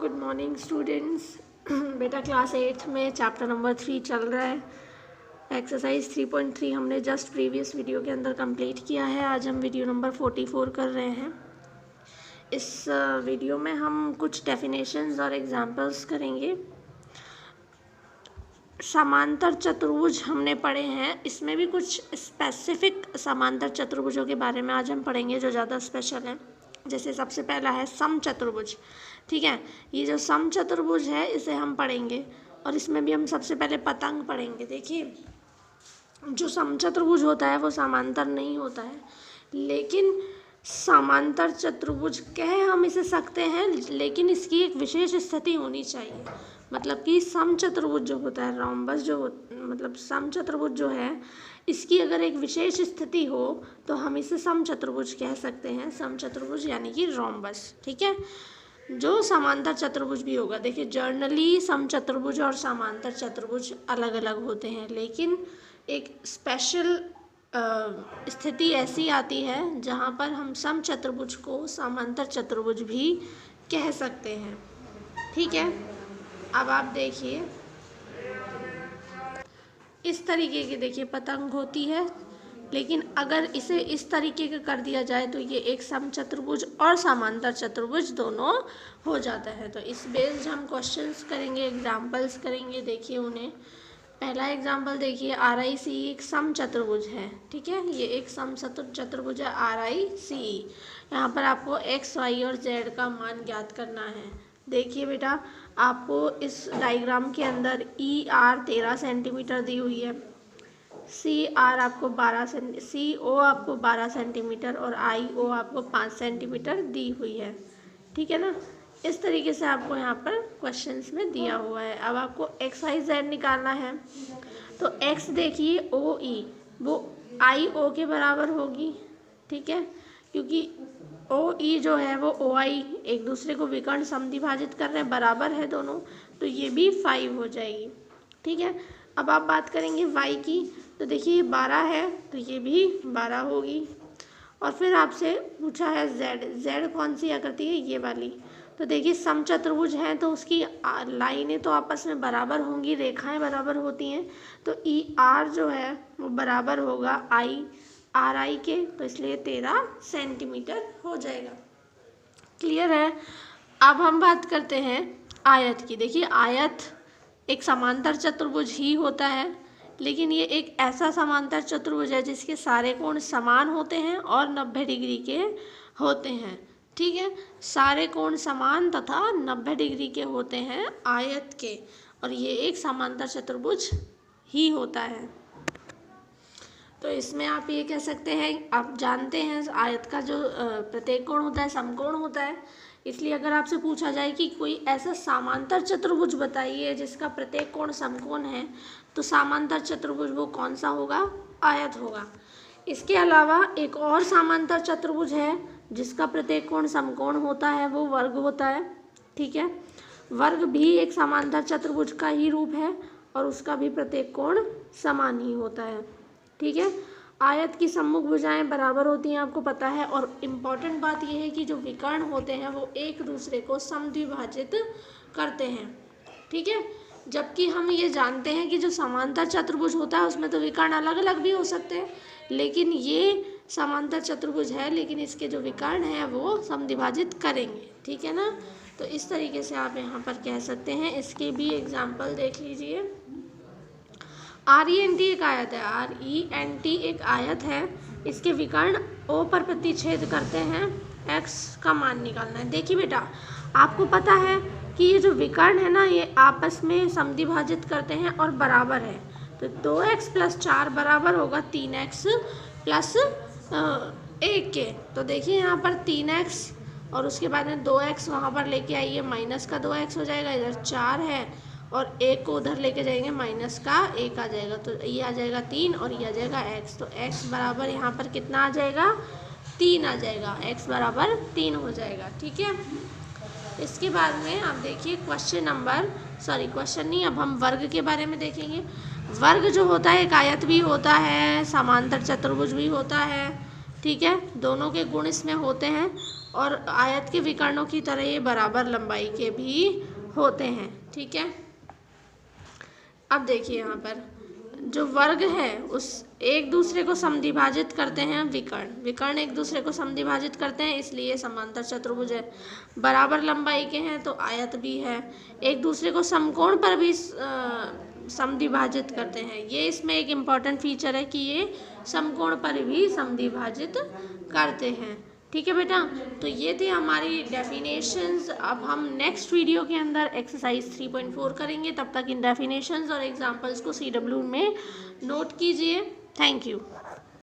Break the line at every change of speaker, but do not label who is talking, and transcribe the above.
Good morning students. बेटा class 8 में chapter number 3 चल रहा है। एक्सरसाइज 3.3 हमने जस्ट प्रीवियस वीडियो के अंदर कंप्लीट किया है। आज हम वीडियो नंबर 44 कर रहे हैं। इस वीडियो में हम कुछ डेफिनेशंस और एग्जांपल्स करेंगे। समांतर चतुर्भुज हमने पढ़े हैं, इसमें भी कुछ स्पेसिफिक समांतर चतुर्भुजों के बारे में आज हम पढ़ेंगे जो ज़्यादा स्पेशल है। जैसे सबसे पहला है समचतुर्भुज। ठीक है, ये जो समचतुर्भुज है इसे हम पढ़ेंगे और इसमें भी हम सबसे पहले पतंग पढ़ेंगे। देखिए, जो समचतुर्भुज होता है वो समांतर नहीं होता है, लेकिन समांतर चतुर्भुज कह हम इसे सकते हैं, लेकिन इसकी एक विशेष स्थिति होनी चाहिए। मतलब कि समचतुर्भुज जो होता है, रोम्बस जो मतलब समचतुर्भुज जो है, इसकी अगर एक विशेष स्थिति हो तो हम इसे समचतुर्भुज कह सकते हैं। समचतुर्भुज यानी कि रोम्बस। ठीक है, जो समांतर चतुर्भुज भी होगा। देखिए, जर्नली समचतुर्भुज और समांतर चतुर्भुज अलग अलग होते हैं, लेकिन एक स्पेशल स्थिति ऐसी आती है जहाँ पर हम समचतुर्भुज को समांतर चतुर्भुज भी कह सकते हैं। ठीक है, अब आप देखिए, इस तरीके की देखिए पतंग होती है, लेकिन अगर इसे इस तरीके का कर दिया जाए तो ये एक समचतुर्भुज और समांतर चतुर्भुज दोनों हो जाता है। तो इस बेस्ड हम क्वेश्चंस करेंगे, एग्जांपल्स करेंगे। देखिए उन्हें, पहला एग्जांपल देखिए, RICE एक समचतुर्भुज है। ठीक है, ये एक समचतुर्भुज है RICE। यहाँ पर आपको x, y और z का मान ज्ञात करना है। देखिए बेटा, आपको इस डायग्राम के अंदर ER 13 सेंटीमीटर दी हुई है, CO आपको 12 सेंटीमीटर और IO आपको 5 सेंटीमीटर दी हुई है। ठीक है ना, इस तरीके से आपको यहाँ पर क्वेश्चंस में दिया हुआ है। अब आपको x, y, z निकालना है। तो x देखिए OE वो IO के बराबर होगी। ठीक है, क्योंकि OE जो है वो OI एक दूसरे को विकर्ण समद्विभाजित कर रहे हैं, बराबर है दोनों, तो ये भी 5 हो जाएगी। ठीक है, अब आप बात करेंगे y की। तो देखिए ये 12 है तो ये भी 12 होगी। और फिर आपसे पूछा है z कौन सी आकृति है, ये वाली। तो देखिए समचतुर्भुज है तो उसकी लाइनें तो आपस में बराबर होंगी, रेखाएं बराबर होती हैं। तो ER जो है वो बराबर होगा RI के, तो इसलिए 13 सेंटीमीटर हो जाएगा। क्लियर है। अब हम बात करते हैं आयत की। देखिए, आयत एक समांतर चतुर्भुज ही होता है, लेकिन ये एक ऐसा समांतर चतुर्भुज है जिसके सारे कोण समान होते हैं और 90 डिग्री के होते हैं। ठीक है, सारे कोण समान तथा 90 डिग्री के होते हैं आयत के, और ये एक समांतर चतुर्भुज ही होता है। तो इसमें आप ये कह सकते हैं, आप जानते हैं आयत का जो प्रत्येक कोण होता है समकोण होता है। इसलिए अगर आपसे पूछा जाए कि कोई ऐसा समांतर चतुर्भुज बताइए जिसका प्रत्येक कोण समकोण है, तो समांतर चतुर्भुज वो कौन सा होगा? आयत होगा। इसके अलावा एक और समांतर चतुर्भुज है जिसका प्रत्येक कोण समकोण होता है, वो वर्ग होता है। ठीक है, वर्ग भी एक समांतर चतुर्भुज का ही रूप है और उसका भी प्रत्येक कोण समान ही होता है। ठीक है, आयत की सम्मुख भुजाएं बराबर होती हैं, आपको पता है। और इम्पॉर्टेंट बात यह है कि जो विकर्ण होते हैं वो एक दूसरे को समद्विभाजित करते हैं। ठीक है, जबकि हम ये जानते हैं कि जो समांतर चतुर्भुज होता है उसमें तो विकर्ण अलग अलग भी हो सकते हैं, लेकिन ये समांतर चतुर्भुज है, लेकिन इसके जो विकर्ण हैं वो समद्विभाजित करेंगे। ठीक है ना, तो इस तरीके से आप यहाँ पर कह सकते हैं। इसके भी एग्जाम्पल देख लीजिए। RENT एक आयत है, RENT एक आयत है, इसके विकर्ण O पर प्रतिच्छेद करते हैं, x का मान निकालना है। देखिए बेटा, आपको पता है कि ये जो विकर्ण है ना, ये आपस में समद्विभाजित करते हैं और बराबर है। तो 2x + 4 बराबर होगा 3x + 1 के। तो देखिए यहाँ पर 3x और उसके बाद में 2x वहाँ पर लेके आइए, माइनस का 2x हो जाएगा, इधर 4 है और 1 को उधर लेके जाएंगे, माइनस का 1 आ जाएगा। तो ये आ जाएगा 3 और ये आ जाएगा x। तो x बराबर यहाँ पर कितना आ जाएगा? 3 आ जाएगा। x बराबर 3 हो जाएगा। ठीक है, इसके बाद में आप देखिए क्वेश्चन नहीं, अब हम वर्ग के बारे में देखेंगे। वर्ग जो होता है एक आयत भी होता है, समांतर चतुर्भुज भी होता है। ठीक है, दोनों के गुण इसमें होते हैं और आयत के विकर्णों की तरह ये बराबर लंबाई के भी होते हैं। ठीक है, अब देखिए यहाँ पर जो वर्ग है उस एक दूसरे को समद्विभाजित करते हैं विकर्ण, विकर्ण एक दूसरे को समद्विभाजित करते हैं, इसलिए समांतर चतुर्भुज है। बराबर लंबाई के हैं तो आयत भी है। एक दूसरे को समकोण पर भी समद्विभाजित करते हैं, ये इसमें एक इम्पॉर्टेंट फीचर है कि ये समकोण पर भी समद्विभाजित करते हैं। ठीक है बेटा, तो ये थी हमारी डेफिनेशंस। अब हम नेक्स्ट वीडियो के अंदर एक्सरसाइज 3.4 करेंगे। तब तक इन डेफिनेशंस और एग्जांपल्स को CW में नोट कीजिए। Thank you.